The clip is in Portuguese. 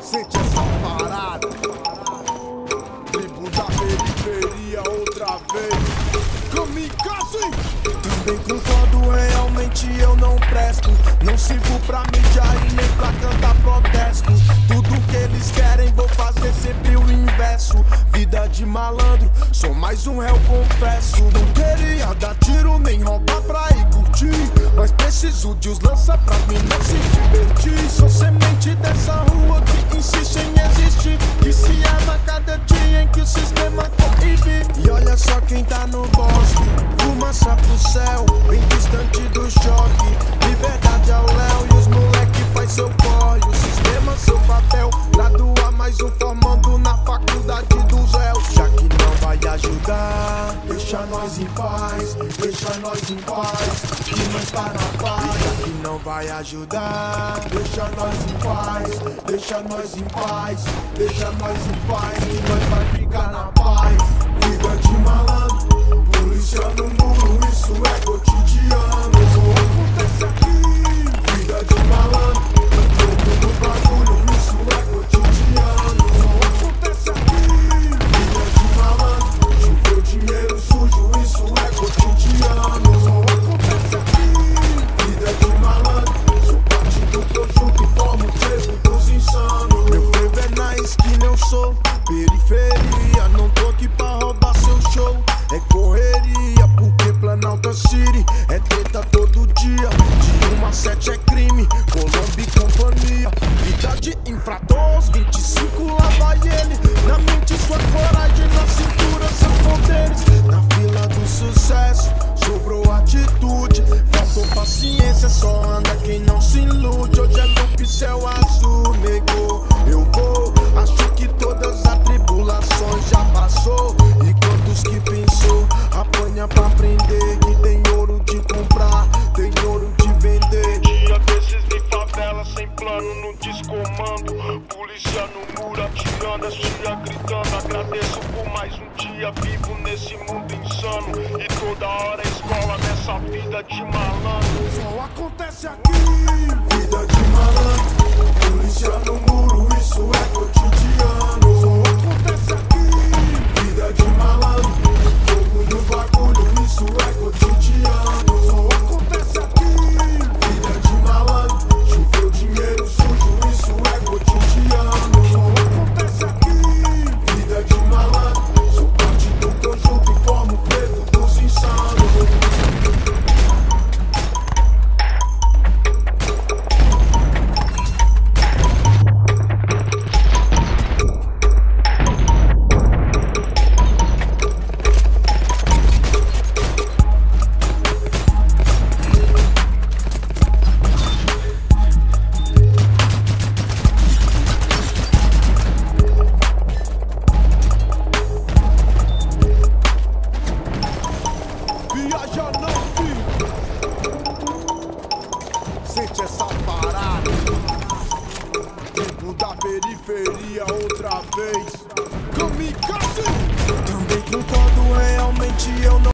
Sente essa parada. Tribo da periferia outra vez. Kamikaze. Também concordo, realmente eu não presto. Não sirvo pra mídia e nem pra cantar protesto. Tudo que eles querem vou fazer sempre o inverso. Vida de malandro, sou mais um réu, confesso. Não queria dar tiro nem roubar pra ir curtir, mas preciso de os lança pra mim não se divertir. Sou semente dessa rua que insiste em existir, que se ama cada dia em que o sistema corrive. E olha só quem tá no bosque, fumaça pro céu, bem distante do choque. Liberdade ao léu e os moleque faz seu corre. O sistema seu papel, graduar mais um formando na faculdade dos réus. Já que não vai ajudar, deixa nós em paz, deixa nós em paz, que nós tá na paz. Já que não vai ajudar, deixa nós em paz, deixa nós em paz, deixa nós em paz, que nós vai ficar na paz. Vida de malandro, polícia no muro, isso é cotidiano. Acontece aqui, vida de malandro, jogo do bagulho, isso é cotidiano. Acontece aqui, vida de malandro, choveu dinheiro sujo, isso é cotidiano. Acontece aqui, vida de malandro, sou parte do conjunto e formo o trevo dos insanos. Meu frevo é na esquina, eu sou periferia, não tô aqui pra roubar seu show. É correria, porque Planalto City é treta todo dia. De 1 a 7 é crime, Colombo e companhia. Vida de infrator, 25 lá vai ele. Na mente sua coragem, na cintura seus poderes. Na fila do sucesso, sobrou atitude. Faltou paciência, só anda quem não se ilude. Hoje é loop, céu azul, negou. Eu vou, acho que todas as tribulações já passou. E quantos que pensou, apanha pra aprender. Que tem ouro de comprar, tem ouro de vender. Dia desses de favela, sem plano no descomando. Polícia no muro atirando, as tia gritando. Agradeço por mais um dia vivo nesse mundo insano. E toda hora escola nessa vida de malandro. Só acontece aqui, vida de malandro, polícia no muro, isso é cotidiano. Só acontece aqui, vida de malandro, fogo no bagulho, isso é cotidiano. Só acontece aqui, vida de malandro, choveu dinheiro sujo, isso é cotidiano. Só acontece aqui, vida de malandro, sou parte do conjunto e formo o frevo dos insanos. Viaja não, filho. Sente essa parada. Tempo da periferia outra vez. Kamikaze. Também concordo, realmente eu não